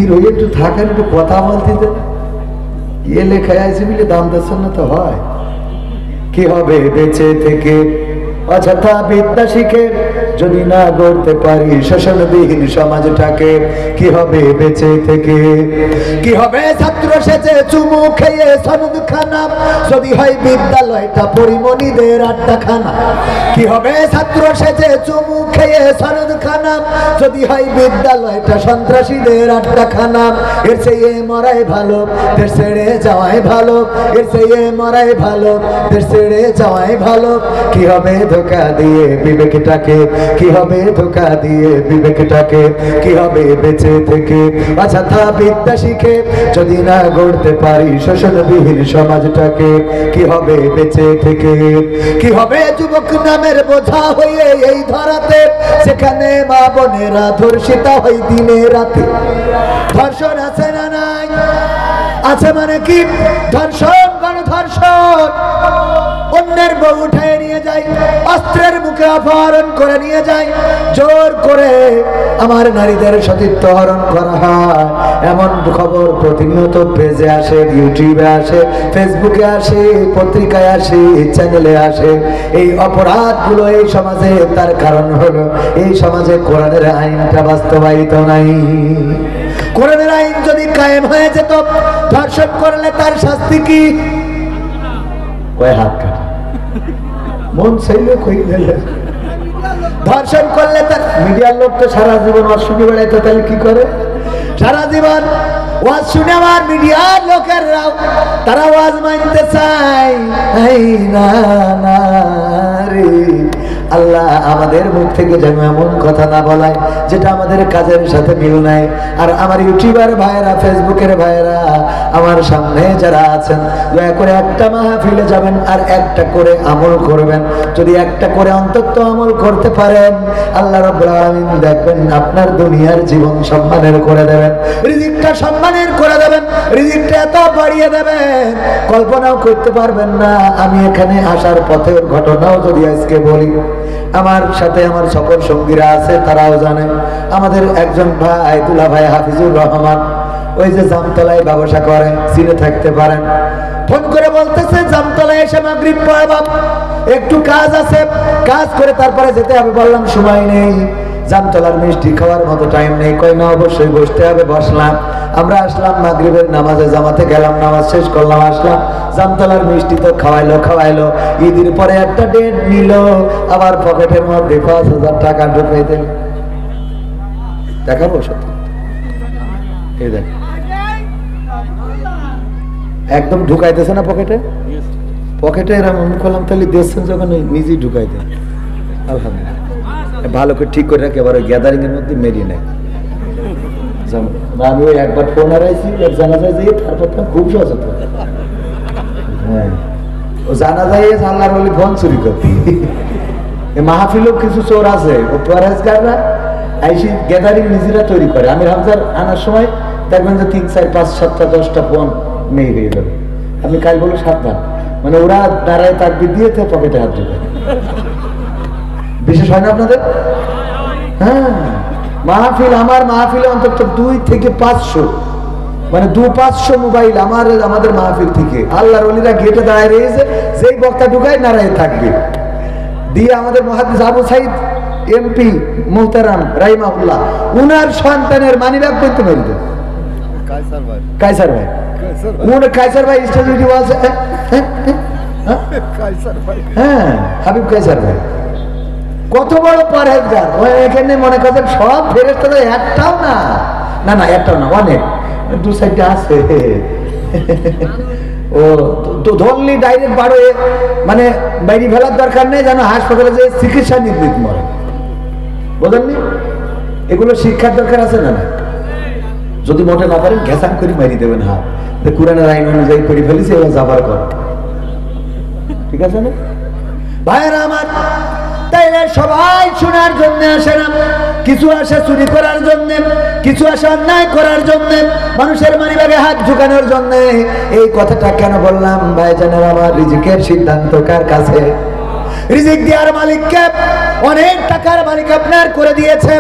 স্থির হয়ে একটু থাকেন, একটু কথা বলতে দেন। এ লেখায় আছে বলে দাম দিচ্ছেন না তো হয়? কি হবে বেঁচে থেকে অযথা বিদ্যা শিখে যদি না গড়তে পারি শোষণবিহীন সমাজটাকে? কি হবে বেঁচে থেকে? কি হবে ছাত্র সেজে চুমু খেয়ে সনদ খানা যদি হয় বিদ্যালয়টা পরিমণিদের আড্ডাখানা? কি হবে ছাত্র সেজে চুমু খেয়ে সনদ খানা যদি হয় বিদ্যালয়টা সন্ত্রাসীদের আড্ডাখানা? এর চেয়ে মরাই ভালো দেশ ছেড়ে যাওয়াই ভালো, এর চেয়ে মরাই ভালো দেশ ছেড়ে যাওয়াই ভালো। কি হবে ধোঁকা দিয়ে বিবেকটাকে? কি হবে ধোঁকা দিয়ে বিবেকটাকে? কি হবে বেঁচে থেকে অযথা বিদ্যা শিখে যদি না গড়তে পারি শোষণবিহীন সমাজটাকে? কি হবে বেঁচে থেকে? কি হবে যুবক নামের বোঝা হয়ে এই ধরাতে সেখানে মা বোনেরা ধর্ষিতা হয় দিনে রাতে? ধর্ষণ আছে না নাই? আছে মানে কি? ধর্ষণ, গণধর্ষণ। অন্যের বউ উঠে নিয়ে যায়, অস্ত্রের মুখে অপহরণ করে নিয়ে যায়, জোর করে আমার নারীদের সতীত্ব হরণ করা হয়। এমন খবর প্রতিনিয়ত পেজে আসে, ইউটিউবে আসে, ফেসবুকে আসে, পত্রিকায় আসে, চ্যানেলে আসে। এই অপরাধগুলো এই সমাজে, তার কারণ হলো এই সমাজে কোরআনের আইনটা বাস্তবায়িত নাই। কোরআনের আইন যদি কায়েম হয়ে যেত, ধর্ষণ করলে তার শাস্তি কি? কয় হাত কাটা, মন চাইলে কই দিলে। ধর্ষণ করলে তার মিডিয়ার লোক তো সারা জীবন অশুনি বেড়াইতো, তাহলে কি করে? সারা জীবন ওয়াজ শুনে আমার মিডিয়ার লোকেরাও তারা ওয়াজ মানতে চায় না না রে। আল্লাহ আমাদের মুখ থেকে যেন এমন কথা না বলায় যেটা আমাদের কাজের সাথে মিল নাই। আর আমার ইউটিউবার ভাইয়েরা, ফেসবুকের ভাইয়েরা, আমার সামনে যারা আছেন, দয়া করে একটা মাহফিলে যাবেন আর একটা করে আমল করবেন। যদি একটা করে অন্তত আমল করতে পারেন, আল্লাহ রাব্বুল আলামিন দেখবেন আপনার দুনিয়ার জীবন সম্মানের করে দেবেন, রিজিকটা সম্মানের করে দেবেন, রিজিকটা এত বাড়িয়ে দেবেন কল্পনাও করতে পারবেন না। আমি এখানে আসার পথের ঘটনাও যদি আজকে বলি, আমার সাথে আমার সকল সঙ্গীরা আছে, তারাও জানে। আমাদের একজন ভাই, দুলা ভাই হাফিজুর রহমান, ওই যে জামতলায় ব্যবসা করে, চিনে থাকতে পারেন, ফোন করে বলতেছে জামতলায় এসে মাগরিব পড়াবো, একটু কাজ আছে, কাজ করে তারপরে যেতে হবে। বললাম সময় নেই, জামতলার মিষ্টি খাওয়ার মতো টাইম নেই। কয় না, অবশ্যই বসতে হবে। বসলাম, আমরা আসলাম মাগরিবের নামাজে জামাতে গেলাম, নামাজ শেষ করলাম, আসলাম। জামতলার মিষ্টি তো খাওয়াইলো। ঈদের পরে একটা ডেট নিল, আবার পকেটের মধ্যে ৫,০০০ টাকা ঢুকে দিল। দেখাবো সত্যি, এই দেখ একদম ঢুকাইতেছে না পকেটে, পকেটে এরকম মনে করলাম তাহলে দেখছেন যখন নিজেই ঢুকাই দেয়। আলহামদুলিল্লাহ, ভালো করে ঠিক করে রাখে, এবার গ্যাদারিং এর মধ্যে মেরিয়ে নেয়। আমি ওই একবার ফোন হারাইছি, জানা যায় যে তারপর তো খুব সচেতন। হ্যাঁ, ও জানা যায় আল্লাহর বলি ফোন চুরি করতে। মাহফিলও কিছু চোর আছে, ও পরেজগাররা আইসি গ্যাদারিং নিজেরা তৈরি করে। আমি রমজান আনার সময় দেখবেন যে ৩, ৪, ৫, ৭টা 10টা ফোন নেই হয়ে যাবে। আপনি কাল বলো সাবধান, মানে ওরা দাঁড়ায় তাকবীর দিয়েছে, পকেটে হাত ঢুকে। বিশেষ হয় না আপনাদের? হ্যাঁ, মাহফিল, আমার মাহফিলে অন্তত 2 থেকে 500, মানে 200-500 মোবাইল আমাদের মাহফিল থেকে। আল্লাহর ওলিরা গেটে দাঁড়ায় রয়েছে, যেই বক্তা ঢুকায় নারায় থাকবে দিয়ে। আমাদের মুহাদ্দিস আবু সাইদ এমপি মুহতারাম রাহিমাহুল্লাহ, উনার সন্তানের মানিব্যাগ করতে পারবে কায়সার ভাই, কায়সার ভাই স্টেজে আছে। হ্যাঁ, হাবিব কায়সার ভাই কত বড় পরহেজগার। এখানে মনে করেন সব ফেরেশতাদের একটাও না, না না একটাও না, অনেক, 2 সাইডে আছে। ও তো ধরলি ডাইরেক্ট বাড়ো, মানে বাইরে ফেলার দরকার নেই, যেন হাসপাতালে যে চিকিৎসা নির্দিত মরে, বোঝেননি? এগুলো শিক্ষার দরকার আছে না? যদি মোটে না পারেন ঘেঁচাং করে মারি দেবেন হাত, কোরআনের আইন অনুযায়ী করে ফেলিছে, এগুলো যাবার কর, ঠিক আছে না ভাইয়েরা আমার? তাইলে সবাই শোনার জন্য আসে না, কিছু আসে চুরি করার জন্য, কিছু আসে অন্যায় করার জন্য, মানুষের মানিব্যাগে হাত ঢুকানোর জন্য। এই কথাটা কেন বললাম ভাইজানেরা আমার? রিজিকের সিদ্ধান্ত কার কাছে? রিজিক দেওয়ার মালিককে, অনেক টাকার মালিক আপনার করে দিয়েছে,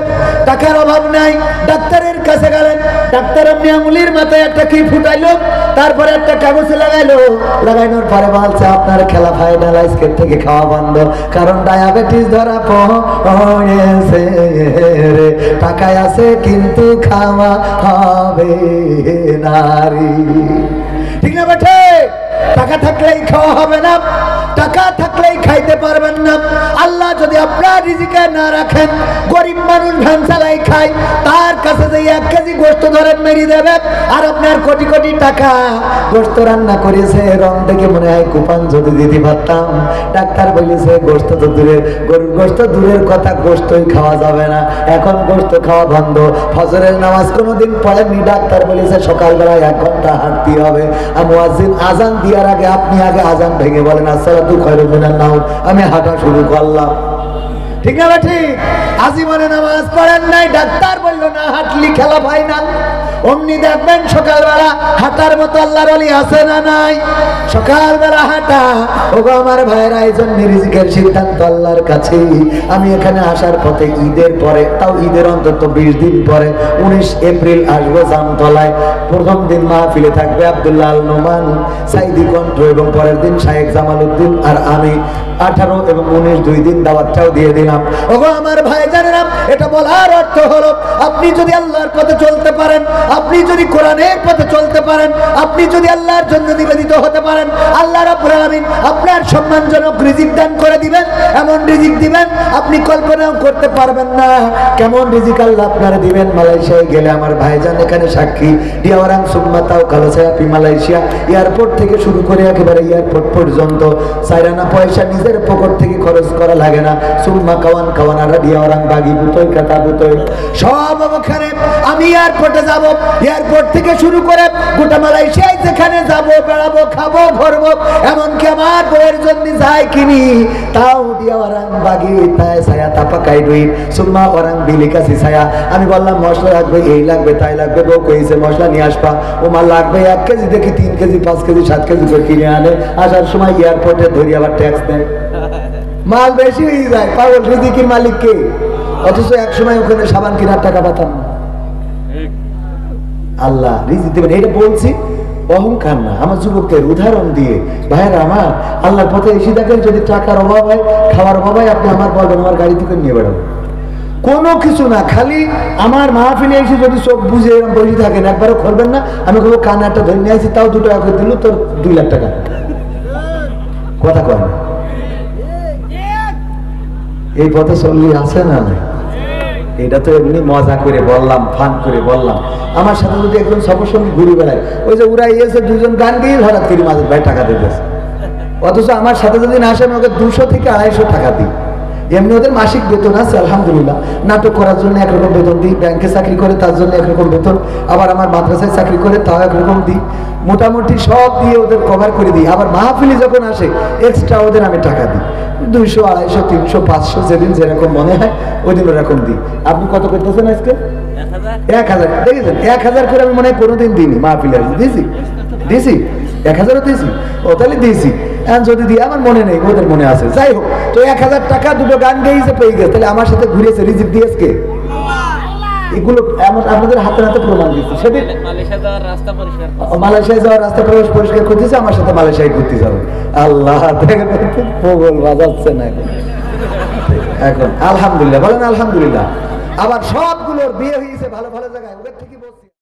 টাকার অভাব নাই। ডাক্তারের কাছে গেলেন, ডাক্তার আপনি আঙুলির মাথায় একটা কি ফুটাইলো, তারপরে একটা কাগজে লাগাইলো, লাগানোর পরে বলছে আপনার খেলা ফাইনাল, আজকের থেকে খাওয়া বন্ধ, কারণ ডায়াবেটিস ধরা পড়েছে রে, টাকায় আছে কিন্তু খাওয়া হবে নারী। ঠিক না বেঠে? টাকা থাকলেই খাওয়া হবে না, টাকা থাকলেই খাইতে পারবেন না। আল্লাহ যদি আপনার রিজিকে না রাখেন, গরিব মানুষ ধান চালাই খায়, তার কাছে যে 1 কেজি গোশত ধরেন মেরে দেবে, আর আপনার কোটি কোটি টাকা গোশত রান্না করেছে, রং থেকে মনে হয় কুপান যদি দিতে পারতাম। ডাক্তার বলেছে গোশত তো দূরের, গরুর গোশত দূরের কথা, গোশতই খাওয়া যাবে না, এখন গোশত খাওয়া বন্ধ। ফজরের নামাজ কোনোদিন পড়েননি, ডাক্তার বলেছে সকালবেলায় 1 ঘন্টা হাঁটতে হবে। মুয়াজ্জিন আজান দেওয়ার আগে আপনি আগে আজান ভেঙে বলেন আসসালাতু খায়রুম মিনান নাওম, আমি হাঁটা শুরু করলাম। ঠিক না ঠিক? আজীবনে নামাজ পড়েন নাই, ডাক্তার বললো না হাঁটলি খেলা ফাইনাল। অমনি দেখবেন সকালবেলা হাঁটার মতো আল্লাহর ওলি আছে না নাই? সকালবেলা হাঁটা। ওগো আমার ভাইয়েরা, এই জন্য রিজিকের সিদ্ধান্ত আল্লাহর কাছে। আমি এখানে আসার পথে ঈদের পরে, তাও ঈদের অন্তত 20 দিন পরে 19 এপ্রিল আসবো জামতলায়। প্রথম দিন মাহফিলে থাকবে আব্দুল্লাহ আল নোমান, সাইদি কণ্ঠ, এবং পরের দিন শাহেখ জামাল উদ্দিন আর আমি। 18 এবং 19 2 দিন দাওয়াতটাও দিয়ে দিলাম। ওগো আমার ভাই জানেন, এটা বলার অর্থ হলো আপনি যদি আল্লাহর পথে চলতে পারেন, আপনি যদি কোরআনের পথে চলতে পারেন, আপনি যদি আল্লাহর জন্য নিবেদিত হতে পারেন, আল্লাহ রাব্বুল আলামিন আপনার সম্মানজনক রিজিক দান করে দিবেন। এমন রিজিক দিবেন আপনি কল্পনাও করতে পারবেন না কেমন রিজিক আল্লাহ আপনারা দিবেন। মালয়েশিয়ায় গেলে আমার ভাইজান এখানে সাক্ষী, ডিয়াওয়ারাং সুম্মাতাও কালাসায়াপি মালয়েশিয়া, এয়ারপোর্ট থেকে শুরু করে একেবারে এয়ারপোর্ট পর্যন্ত 4 আনা পয়সা নিজের পকেট থেকে খরচ করা লাগে না। সুম্মা কাওয়ান কাওয়ানারা ডিয়াওয়ারাং বাগি বুতই কাতা বুতই সব ওখানে। আমি এয়ারপোর্টে যাব, এয়ারপোর্ট থেকে শুরু করে গোটা মালয়েশিয়ায় যেখানে যাব, বেড়াবো, খাবো, ঘুরবো, এমনকি আমার বউয়ের জন্য যাই কিনি, তাও ডিয়াওয়ারাং বাগি তাই ছায়া তাপা কাইডুই সুম্মা ওরাং বিলিকাসি ছায়া। আমি বললাম মশলা লাগবে, এই লাগবে, তাই লাগবে, বউ কইছে মশলা নিয়ে আসবা। ও মাল লাগবে 1 কেজি দেখি 3 কেজি 5 কেজি 7 কেজি করে কিনে আনে। আসার সময় এয়ারপোর্টে ধরি আবার ট্যাক্স দেয়, মাল বেশি হয়ে যায়। পাগল, রিজিকের মালিক কে? অথচ এক সময় ওখানে সাবান কেনার টাকা পাতাম না। আল্লাহ রিজিক দেবেন, এটা বলছি অহংকার না, আমার যুবকদের উদাহরণ দিয়ে। ভাইয়েরা আমার, আল্লাহর পথে এসে দেখেন যদি টাকার অভাব হয়, খাওয়ার অভাব হয়, আপনি আমার বলবেন আমার গাড়ি থেকে নিয়ে বেড়াবো। কোনো কিছু না, খালি আমার মাহফিলে এসে যদি চোখ বুঝে এরকম বসে থাকেন, একবারও করবেন না। আমি কোনো কানে একটা ধরে নিয়ে আসি, তাও 2 টাকা করে দিল, তোর 2 লাখ টাকা। কথা কয় না, এই পথে চললি আছে না? এটা তো এমনি মজা করে বললাম, ফান করে বললাম। আমার সাথে যদি একজন সফরসঙ্গী ঘুরে বেড়ায়, ওই যে উড়াই এসে 2জন গান গিয়ে হঠাৎ করে মাঝে ভাই টাকা দিতেছে, অথচ আমার সাথে যদি না আসে আমি ওকে 200 থেকে 250 টাকা দিই। এমনি ওদের মাসিক বেতন আছে আলহামদুলিল্লাহ, নাটক করার জন্য একরকম বেতন দিই, ব্যাংকে চাকরি করে তার জন্য একরকম বেতন, আবার আমার মাদ্রাসায় চাকরি করে তাও একরকম দিই। মোটামুটি সব দিয়ে ওদের কভার করে দিই। আবার মাহফিলে যখন আসে এক্সট্রা ওদের আমি টাকা দিই, 200 250 300 500 যেদিন যেরকম মনে হয় ওই দিন ওরকম দিই। আপনি কত করতেছেন আজকে? 1000। দেখেছেন 1000 করে আমি মনে হয় কোনোদিন দিইনি মাহফিলে। দিয়েছি 1000ও দিয়েছি, ও তাহলে দিয়েছি। যদি দিই আমার মনে নেই, ওদের মনে আছে। যাই হোক, তো 1000 টাকা 2টো গান গেয়েছে পেয়ে গেছে, তাহলে আমার সাথে ঘুরেছে, রিজিক দিয়েছে। এগুলো আপনাদের হাতে হাতে প্রমাণ দিচ্ছি। সেদিন মালয়েশিয়া যাওয়ার রাস্তা পরিষ্কার করতেছে, আমার সাথে মালয়েশিয়ায় ঘুরতে যাবে। আল্লাহ প্রবল বাজাচ্ছে না এখন। আলহামদুলিল্লাহ বলেন আলহামদুলিল্লাহ। আবার সবগুলোর বিয়ে হয়েছে ভালো ভালো জায়গায়, ওদের থেকে